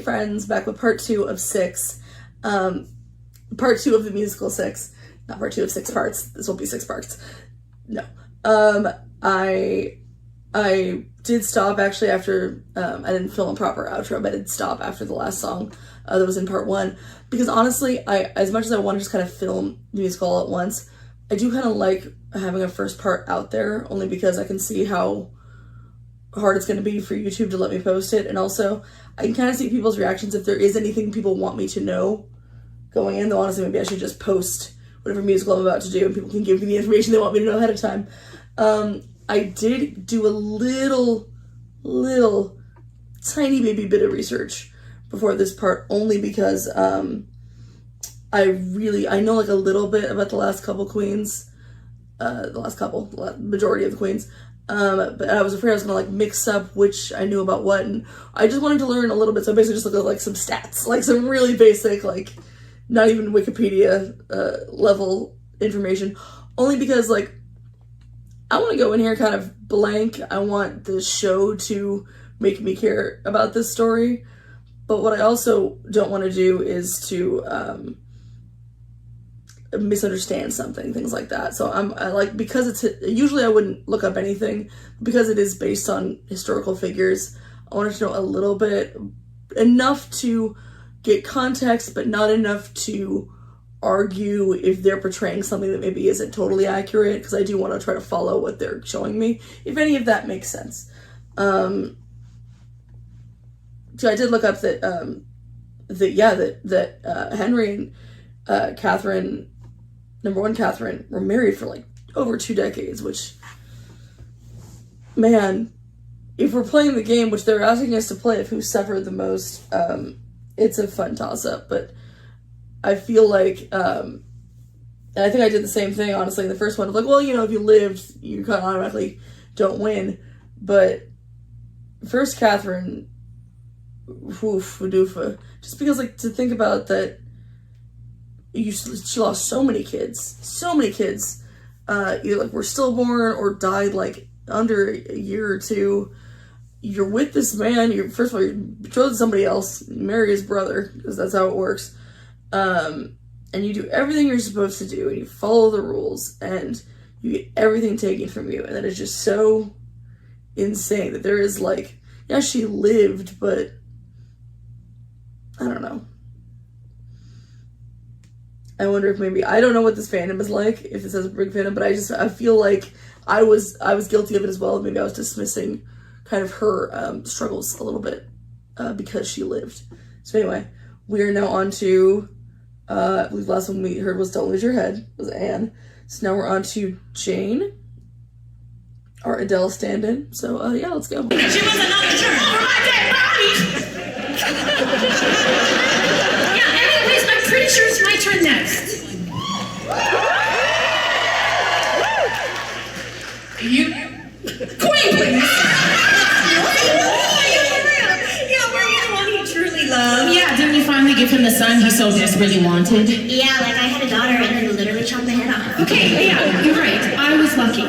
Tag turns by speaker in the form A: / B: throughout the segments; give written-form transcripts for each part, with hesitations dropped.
A: friends, back with part 2 of 6. Part 2 of the musical 6. Not part 2 of 6 parts. This will be 6 parts. No. I did stop actually after, I didn't film a proper outro, but I did stop after the last song that was in part 1. Because honestly, as much as I want to just kind of film the musical all at once, I do kind of like having a first part out there, only because I can see how hard it's going to be for YouTube to let me post it. And also, I can kind of see people's reactions if there is anything people want me to know going in. Though honestly, maybe I should just post whatever musical I'm about to do and people can give me the information they want me to know ahead of time. I did do a little tiny baby bit of research before this part, only because I know like a little bit about the last couple queens, the majority of the queens, but I was afraid I was gonna like mix up which I knew about what, and I just wanted to learn a little bit, so I basically just looked at like some stats, like some really basic, like not even Wikipedia level information, only because like I want to go in here kind of blank. I want the show to make me care about this story, but what I also don't want to do is to misunderstand something, things like that. So I like, because it's, usually I wouldn't look up anything, because it is based on historical figures, I wanted to know a little bit, enough to get context, but not enough to argue if they're portraying something that maybe isn't totally accurate, because I do want to try to follow what they're showing me, if any of that makes sense. So I did look up that Henry and Catherine, number one Catherine, were married for like over 2 decades, which, man, if we're playing the game, which they're asking us to play, of who suffered the most, it's a fun toss-up. But I feel like, and I think I did the same thing, honestly, in the first one, of like, well, you know, if you lived, you kind of automatically don't win. But first Catherine, just because, like, to think about that, she lost so many kids, either like were stillborn or died like under a year or 2. You're with this man, first of all, you're betrothed to somebody else, you marry his brother, because that's how it works, and you do everything you're supposed to do, and you follow the rules, and you get everything taken from you, and that is just so insane that there is, like, yeah, she lived, but I don't know. I wonder if maybe, I don't know what this fandom is like, if this has a big fandom, but I feel like I was guilty of it as well. Maybe I was dismissing kind of her struggles a little bit because she lived. So anyway, we are now on to, I believe the last one we heard was Don't Lose Your Head, was Anne. So now we're on to Jane, our Adele stand-in. So yeah, let's go.
B: She was another turn for my dead body! Yeah, anyways, I'm pretty sure it's my turn next. You, Queen, please!
C: Yeah, were you the one he truly loved?
B: Yeah, didn't you finally give him the son he so desperately wanted?
C: Yeah, like I had a daughter and he literally chopped the head off.
B: Okay, yeah, you're right. I was lucky.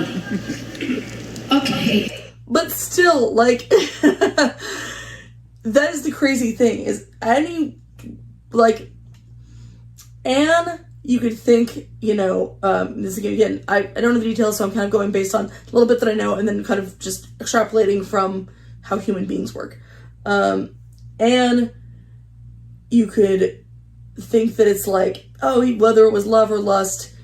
B: Okay.
A: But still, like, that is the crazy thing, is Anne, you could think, you know, this again, I don't know the details, so I'm kind of going based on a little bit that I know, and then kind of just extrapolating from how human beings work. And you could think that it's like, oh, whether it was love or lust,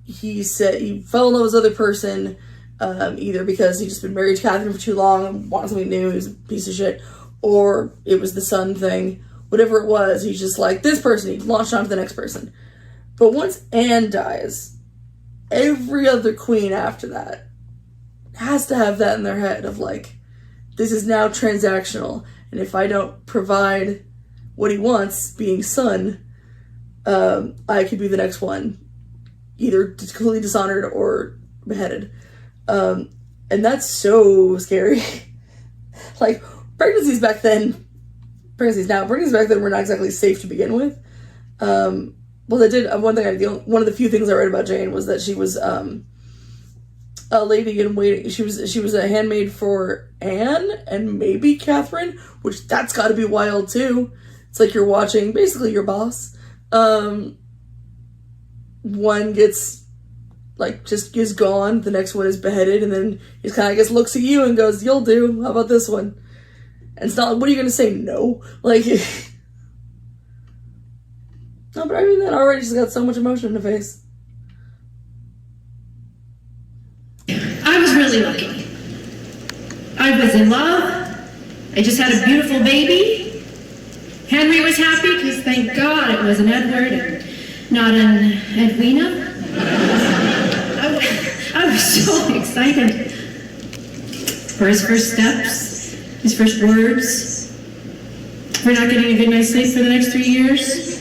A: he said he fell in love with this other person, either because he'd just been married to Catherine for too long and wanted something new, he was a piece of shit, or it was the son thing. Whatever it was, he's just like, this person, he launched on to the next person. But once Anne dies, every other queen after that has to have that in their head of like, this is now transactional, and if I don't provide what he wants, being son, I could be the next one, either completely dishonored or beheaded. And that's so scary. Like, pregnancies back then were not exactly safe to begin with. Well, they did, one of the few things I read about Jane was that she was a lady in waiting. She was a handmaid for Anne and maybe Catherine, which that's got to be wild too. It's like you're watching basically your boss. One gets like just is gone, the next one is beheaded, and then he just kind of, I guess, looks at you and goes, "You'll do. How about this one?" And it's not like, what are you gonna say? No, like. No, but I mean that already just got so much emotion in the face.
B: I was really lucky. I was in love. I just had a beautiful baby. Henry was happy because thank God it was an Edward and not an Edwina. I was so excited for his first steps, his first words, for not getting a good night's sleep for the next 3 years.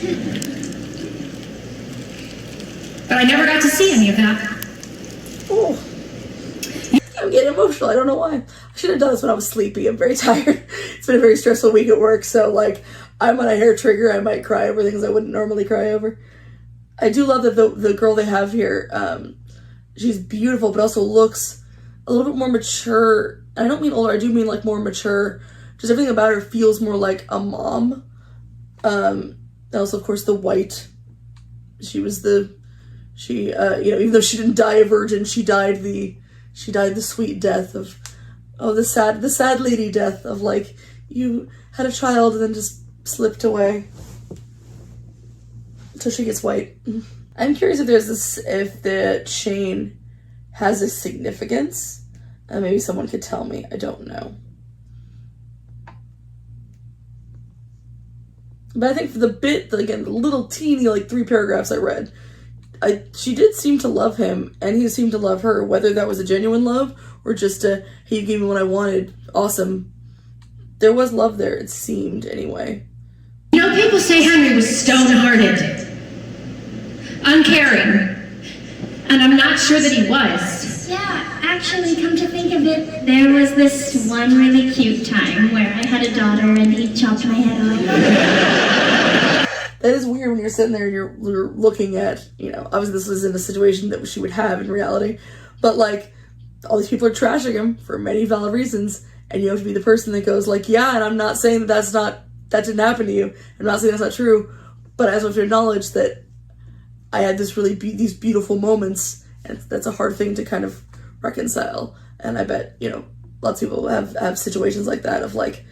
B: But I never got to see any of that.
A: Oh, I'm getting emotional. I don't know why. I should have done this when I was sleepy. I'm very tired. It's been a very stressful week at work, so like I'm on a hair trigger. I might cry over things I wouldn't normally cry over. I do love that the girl they have here, she's beautiful, but also looks a little bit more mature. I don't mean older. I do mean like more mature. Just everything about her feels more like a mom. Also, of course, the white. She, even though she didn't die a virgin, she died the sweet death of, the sad lady death of like, you had a child and then just slipped away. Until she gets white. I'm curious if if the chain has a significance. Maybe someone could tell me. I don't know. But I think for the bit, again, the little teeny, like 3 paragraphs I read, she did seem to love him, and he seemed to love her, whether that was a genuine love or just a, hey, you gave me what I wanted, awesome. There was love there, it seemed, anyway.
B: You know, people say Henry was stone-hearted, uncaring, and I'm not sure that he was.
C: Yeah, actually, come to think of it, there was this one really cute time where I had a daughter and he chopped my head off.
A: That is weird when you're sitting there and you're looking at, obviously this was in a situation that she would have in reality, but like, all these people are trashing him for many valid reasons, and you have to be the person that goes like, yeah, and I'm not saying that didn't happen to you. I'm not saying that's not true, but I also have to acknowledge that I had these beautiful moments, and that's a hard thing to kind of reconcile. And I bet, lots of people have situations like that of like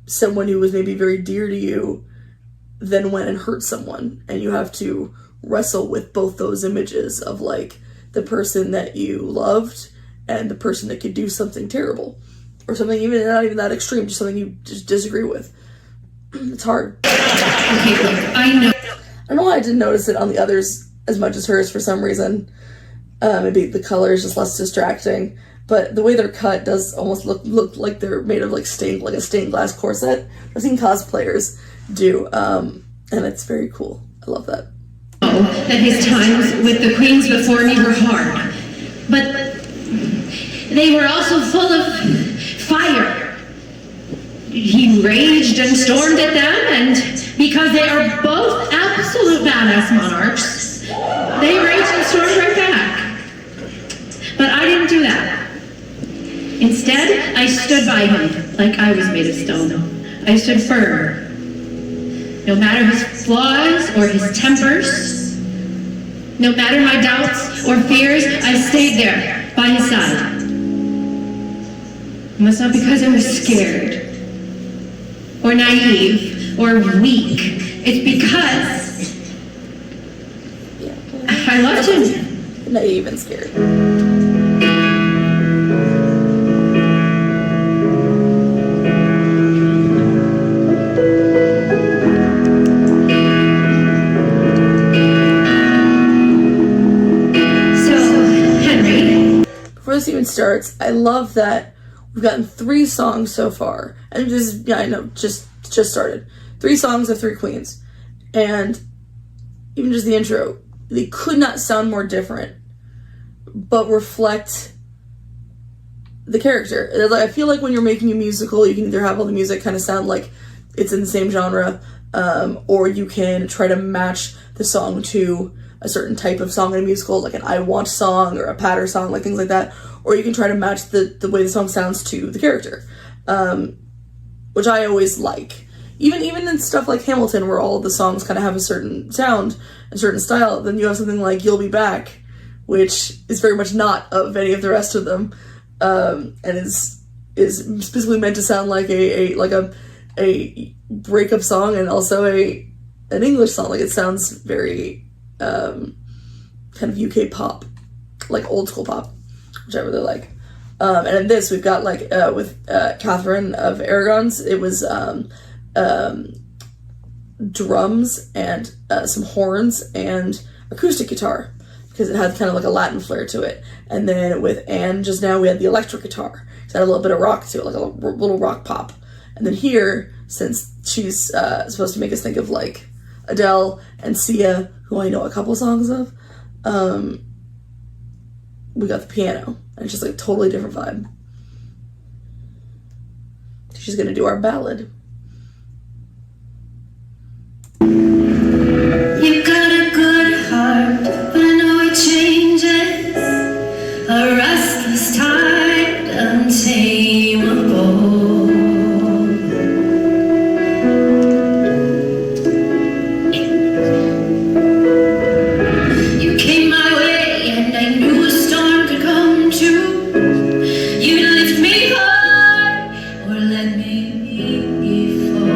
A: someone who was maybe very dear to you then went and hurt someone, and you have to wrestle with both those images of like the person that you loved and the person that could do something terrible or something not even that extreme, just something you just disagree with. It's hard.
B: Okay, look, I know.
A: I don't know why I didn't notice it on the others as much as hers for some reason. Maybe the color is just less distracting, but the way they're cut does almost look like they're made of like a stained glass corset. I've seen cosplayers do, and it's very cool. I love that.
B: Oh, that his times with the queens before me were hard, but they were also full of fire. He raged and stormed at them, and because they are both absolute badass monarchs, they raged and stormed right back. But I didn't do that. Instead, I stood by him like I was made of stone. I stood firm. No matter his flaws or his tempers, no matter my doubts or fears, I stayed there by his side. And that's not because I was scared or naive or weak. It's because I loved him.
A: Naive and scared. This even starts, I love that we've gotten 3 songs so far, and this is, I know, just started. 3 songs of 3 queens, and even just the intro, they could not sound more different, but reflect the character. I feel like when you're making a musical, you can either have all the music kind of sound like it's in the same genre, or you can try to match the song to a certain type of song in a musical, like an I Want song or a patter song, like things like that. Or you can try to match the way the song sounds to the character, which I always like. even in stuff like Hamilton, where all of the songs kind of have a certain sound, a certain style, then you have something like You'll Be Back, which is very much not of any of the rest of them, and is specifically meant to sound like a breakup song, and also an English song. Like, it sounds very kind of UK pop, like old school pop, which I really like. And in this, we've got like with Catherine of Aragon's, it was drums and some horns and acoustic guitar, because it had kind of like a Latin flair to it. And then with Anne just now, we had the electric guitar. It had a little bit of rock to it, like a little rock pop. And then here, since she's supposed to make us think of like Adele and Sia, who I know a couple songs of, we got the piano, and it's just like a totally different vibe. She's gonna do our ballad.
B: You got a good heart, but I know it changes. A restless tide, untamable. You came my way, and I knew a storm could come too. You'd lift me high, or let me fall.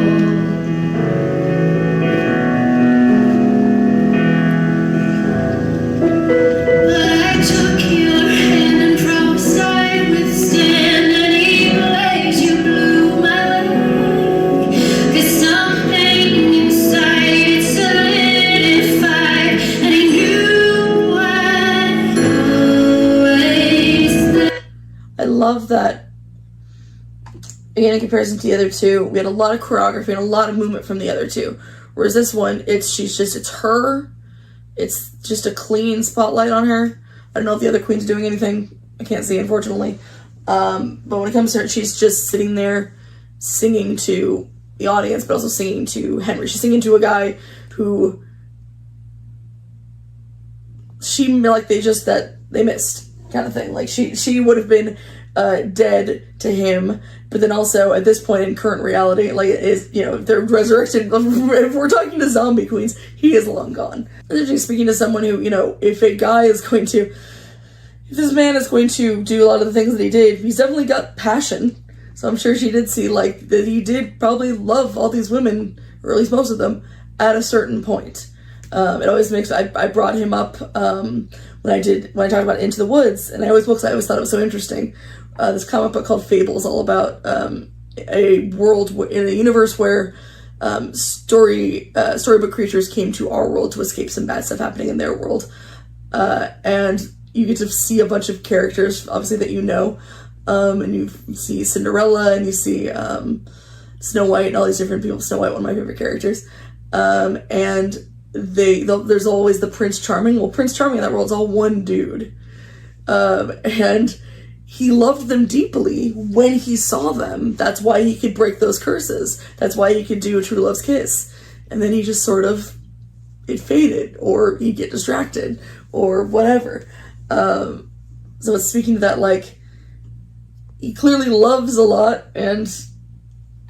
A: I love that, again, in comparison to the other two, we had a lot of choreography and a lot of movement from the other two. Whereas this one, it's her. It's just a clean spotlight on her. I don't know if the other queen's doing anything. I can't see, unfortunately. But when it comes to her, she's just sitting there singing to the audience, but also singing to Henry. She's singing to a guy who they missed, kind of thing. Like, she would have been dead to him, but then also at this point in current reality, like, it is, you know, they're resurrected. If we're talking to zombie queens, he is long gone. And they're speaking to someone who, you know, if this man is going to do a lot of the things that he did, he's definitely got passion. So I'm sure she did see, like, that he did probably love all these women, or at least most of them, at a certain point. It always makes, I brought him up when I talked about Into the Woods, and I always thought it was so interesting. This comic book called Fable is all about a world in a universe where storybook creatures came to our world to escape some bad stuff happening in their world, and you get to see a bunch of characters, obviously, that you know, and you see Cinderella, and you see Snow White, and all these different people. Snow White, one of my favorite characters, and there's always the Prince Charming. Well, Prince Charming in that world is all one dude, and he loved them deeply when he saw them. That's why he could break those curses. That's why he could do a true love's kiss. And then he just sort of, it faded, or he'd get distracted, or whatever. So it's speaking to that, like, he clearly loves a lot, and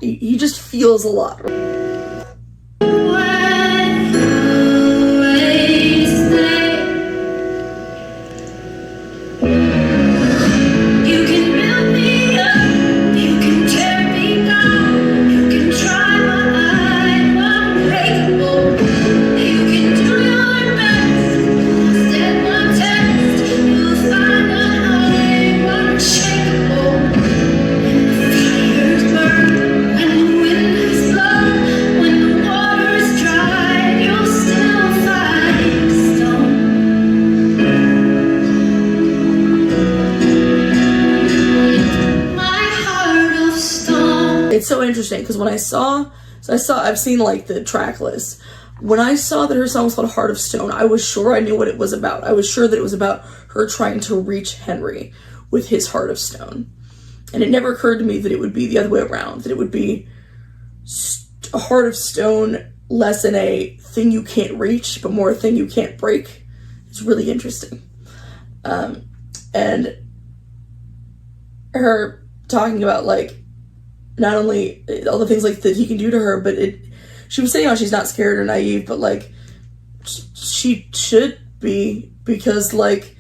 A: he just feels a lot. It's so interesting because when I've seen like the track list. When I saw that her song was called Heart of Stone, I was sure I knew what it was about. I was sure that it was about her trying to reach Henry with his Heart of Stone. And it never occurred to me that it would be the other way around, that it would be a Heart of Stone less in a thing you can't reach, but more a thing you can't break. It's really interesting. And her talking about, like, not only all the things like that he can do to her, but she was saying how she's not scared or naive, but like she should be, because like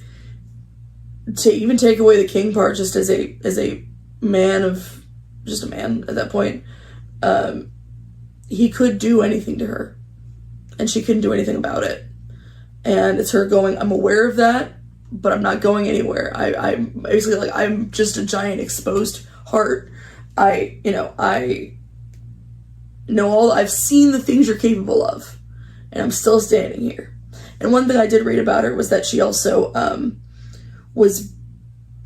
A: to even take away the king part just as a man of just a man at that point, he could do anything to her and she couldn't do anything about it. And it's her going, I'm aware of that, but I'm not going anywhere. I'm basically like, I'm just a giant exposed heart. I know I've seen the things you're capable of, and I'm still standing here. And one thing I did read about her was that she also was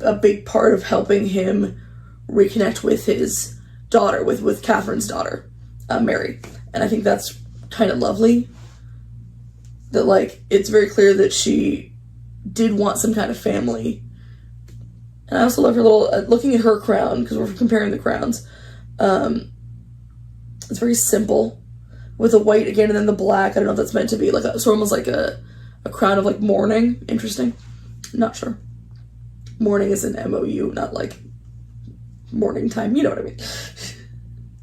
A: a big part of helping him reconnect with his daughter, with Catherine's daughter, Mary. And I think that's kind of lovely. That like, it's very clear that she did want some kind of family. And I also love her little, looking at her crown, because we're comparing the crowns. It's very simple, with the white again and then the black. I don't know if that's meant to be like so almost like a crown of like mourning. Interesting. Not sure. Mourning is an MOU, not like morning time. You know what I mean.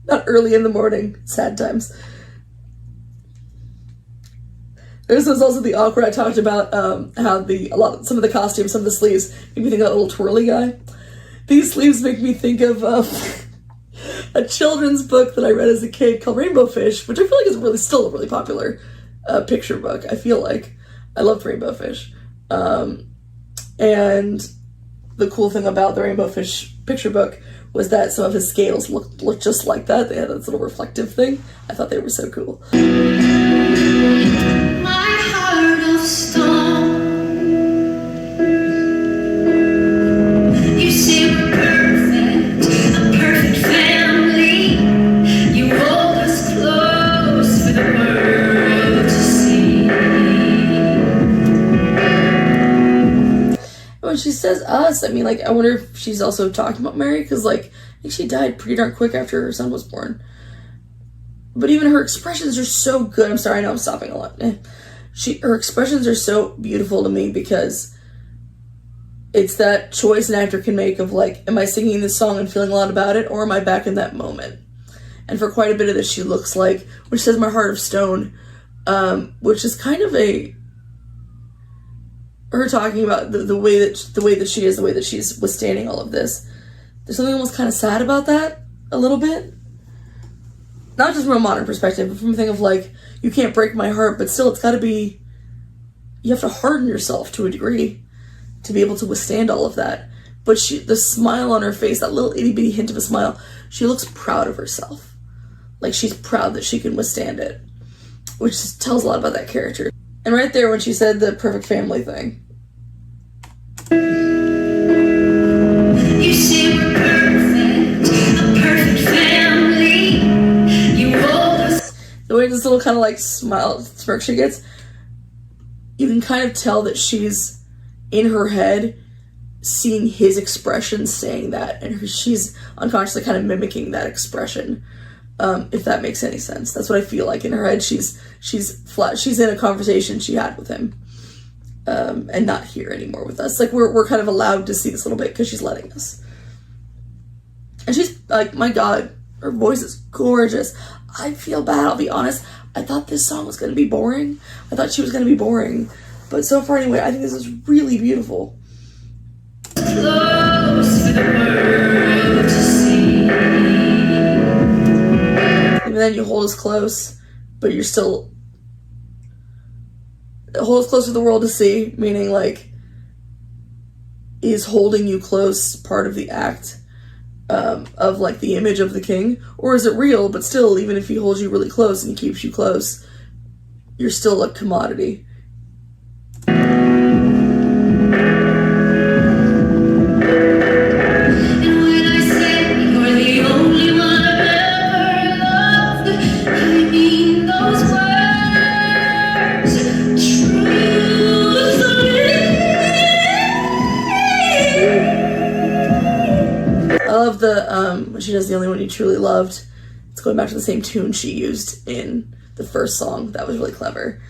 A: Not early in the morning, sad times. This was also the awkward. I talked about how some of the costumes, some of the sleeves make me think of that little twirly guy. These sleeves make me think of a children's book that I read as a kid called Rainbow Fish, which I feel like is still a really popular picture book. I feel like I loved Rainbow Fish, and the cool thing about the Rainbow Fish picture book was that some of his scales looked just like that. They had this little reflective thing. I thought they were so cool. When she says us, I mean, like, I wonder if she's also talking about Mary, because, like, I think she died pretty darn quick after her son was born. But even her expressions are so good. I'm sorry, I know I'm stopping a lot. Her expressions are so beautiful to me, because it's that choice an actor can make of, like, am I singing this song and feeling a lot about it, or am I back in that moment? And for quite a bit of this, she looks like, which says my heart of stone, which is kind of her talking about the way that she is, the way that she's withstanding all of this. There's something almost kind of sad about that, a little bit. Not just from a modern perspective, but from a thing of like, you can't break my heart, but still it's got to be, you have to harden yourself to a degree to be able to withstand all of that. But the smile on her face, that little itty bitty hint of a smile, she looks proud of herself. Like she's proud that she can withstand it, which just tells a lot about that character. And right there when she said the perfect family thing.
B: You say we're perfect, a perfect family. You hold us.
A: The way this little kind of like smile, smirk she gets, you can kind of tell that she's in her head seeing his expression saying that, and she's unconsciously kind of mimicking that expression. If that makes any sense. That's what I feel like in her head. She's in a conversation she had with him, and not here anymore with us. Like we're kind of allowed to see this little bit because she's letting us. And she's like, my God, her voice is gorgeous. I feel bad, I'll be honest. I thought this song was going to be boring. I thought she was going to be boring. But so far anyway, I think this is really beautiful.
B: Close for the world to see.
A: And then you hold us close, but you're still hold us close to the world to see, meaning like, is holding you close part of the act of like the image of the king, or is it real? But still, even if he holds you really close and he keeps you close, you're still a commodity. When she does The Only One You Truly Loved, it's going back to the same tune she used in the first song. That was really clever.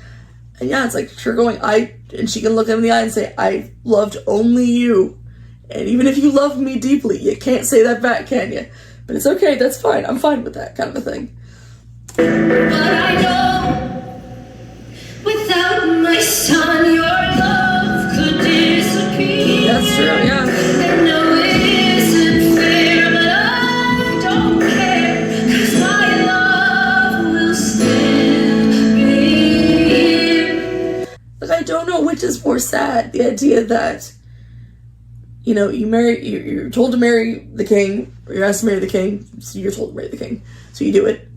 A: And yeah, it's like her going, and she can look him in the eye and say, I loved only you. And even if you love me deeply, you can't say that back, can you? But it's okay, that's fine. I'm fine with that kind of a thing.
B: But I know, without my son, your love could disappear.
A: That's true, yeah.
B: And no, it isn't fair, but I don't care, 'cause my love will still be here.
A: Like, I don't know which is more sad. The idea that, you know, you're told to marry the king, or you're asked to marry the king, so you're told to marry the king, so you do it.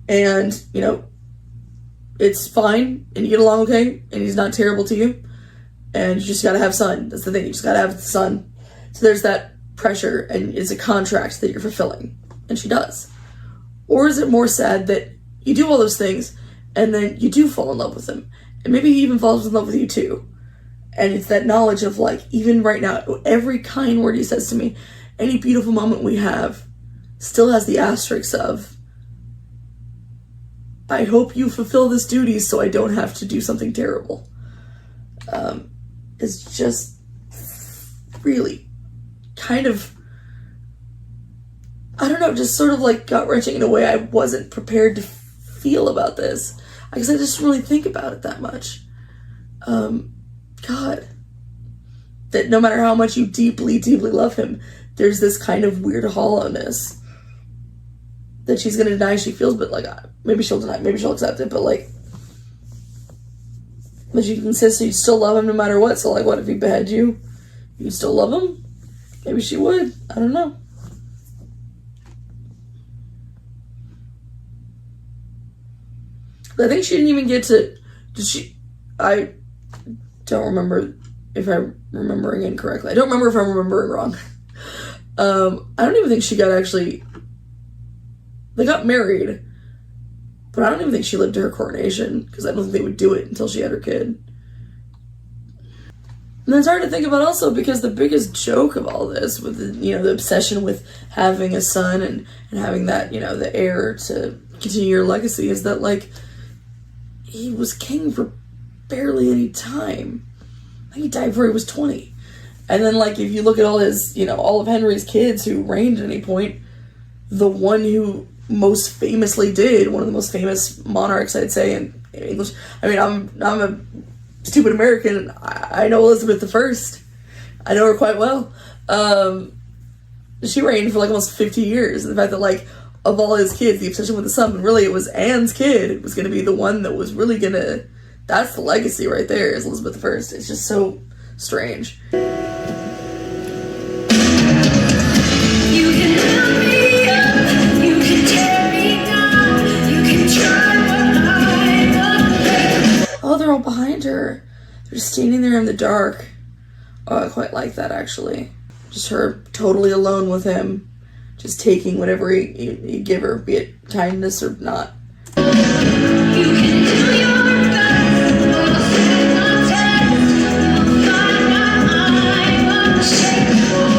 A: And, you know, it's fine, and you get along okay, and he's not terrible to you, and you just gotta have son. That's the thing, you just gotta have the son. So there's that pressure, and it's a contract that you're fulfilling, and she does. Or is it more sad that you do all those things, and then you do fall in love with him, and maybe he even falls in love with you too, and it's that knowledge of, like, even right now, every kind word he says to me, any beautiful moment we have, still has the asterisk of, I hope you fulfill this duty so I don't have to do something terrible. It's just really kind of, I don't know, just sort of like gut-wrenching in a way I wasn't prepared to feel about this. I guess I just really think about it that much. God. That no matter how much you deeply, deeply love him, there's this kind of weird hollowness that she's gonna deny she feels, but like, maybe she'll deny, maybe she'll accept it, but like, but she insists you still love him no matter what, so like, what if he beheaded you? You'd still love him? Maybe she would, I don't know. I think she didn't even get to, I don't remember if I'm remembering incorrectly. I don't remember if I'm remembering wrong. I don't even think she got actually, they got married, but I don't even think she lived to her coronation, because I don't think they would do it until she had her kid. And that's hard to think about also, because the biggest joke of all this, with the, you know, the obsession with having a son and having that, you know, the heir to continue your legacy, is that, like, he was king for barely any time. I think he died before he was 20. And then, like, if you look at all his, you know, all of Henry's kids who reigned at any point, the one who most famously did, one of the most famous monarchs, I'd say, in English. I mean, I'm a stupid American. I know Elizabeth I. I know her quite well. She reigned for like almost 50 years. And the fact that, like, of all his kids, the obsession with the son, but really it was Anne's kid. It was going to be the one that was really going to, that's the legacy right there, is Elizabeth I. It's just so strange. Oh, they're all behind her. They're just standing there in the dark. Oh, I quite like that, actually. Just her totally alone with him. Just taking whatever he give her, be it kindness or not. You can do your best, but I'll send my text. You'll find I'm unshakable.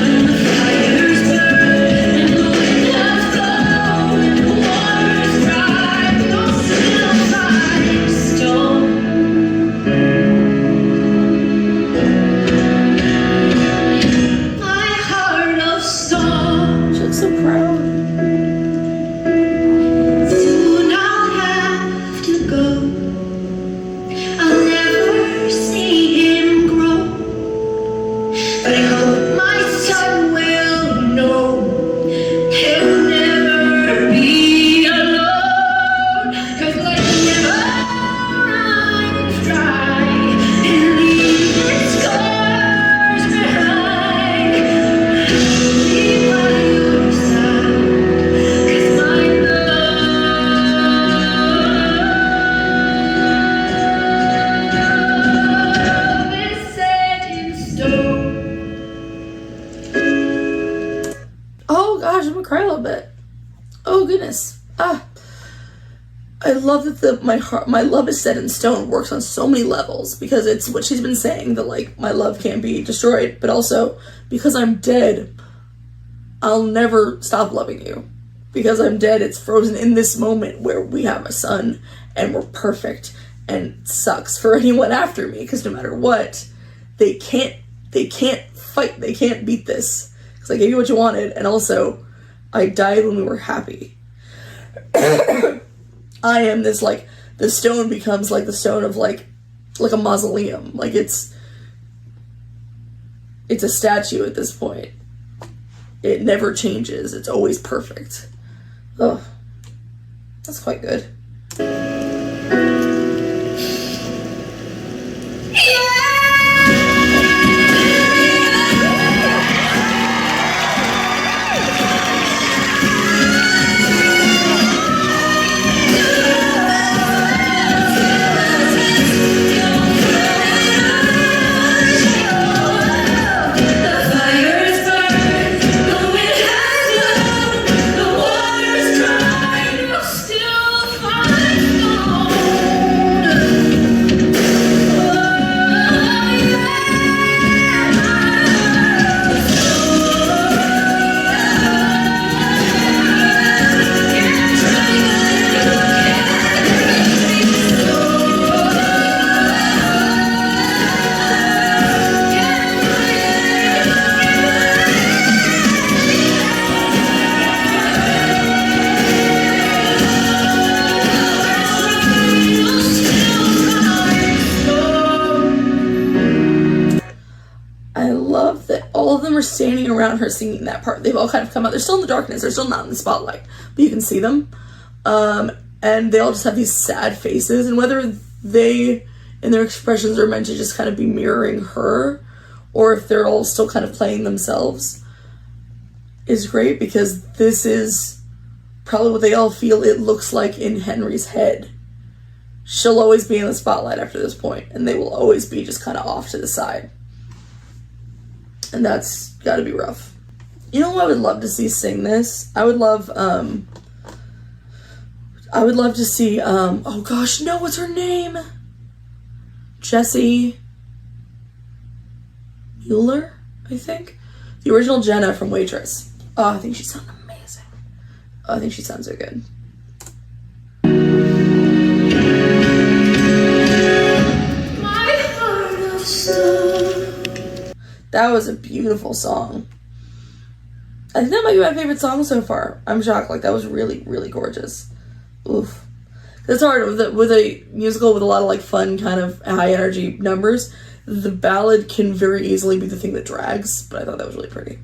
A: When the fires burn and the windows blow and the water's dry, you'll still find stone. My heart of stone. She looks so proud. Soon I'll have to go. I'll never see him grow. But I hope my son will know he'll never be alone. 'Cause life never runs dry and leaves its scars behind. Be by your side, 'cause my love is set in stone. Oh gosh, I'm gonna cry a little bit. Oh goodness. I love that my love is set in stone works on so many levels, because it's what she's been saying, that like my love can't be destroyed, but also because I'm dead, I'll never stop loving you. Because I'm dead, it's frozen in this moment where we have a son and we're perfect, and it sucks for anyone after me, because no matter what, they can't fight, they can't beat this, because I gave you what you wanted, and also I died when we were happy. I am this, like, the stone becomes like the stone of like a mausoleum. Like it's a statue at this point. It never changes. It's always perfect. Oh, that's quite good. All of them are standing around her singing that part. They've all kind of come out. They're still in the darkness. They're still not in the spotlight, but you can see them. And they all just have these sad faces. And whether they, in their expressions, are meant to just kind of be mirroring her, or if they're all still kind of playing themselves, is great, because this is probably what they all feel it looks like in Henry's head. She'll always be in the spotlight after this point, and they will always be just kind of off to the side. And that's gotta be rough. You know who I would love to see sing this? I would love to see, oh gosh, no, what's her name? Jessie Mueller, I think? The original Jenna from Waitress. Oh, I think she sounds amazing. Oh, I think she sounds so good.
B: My heart of stone.
A: That was a beautiful song. I think that might be my favorite song so far. I'm shocked. Like, that was really, really gorgeous. Oof. It's hard with a musical with a lot of like fun kind of high energy numbers. The ballad can very easily be the thing that drags, but I thought that was really pretty.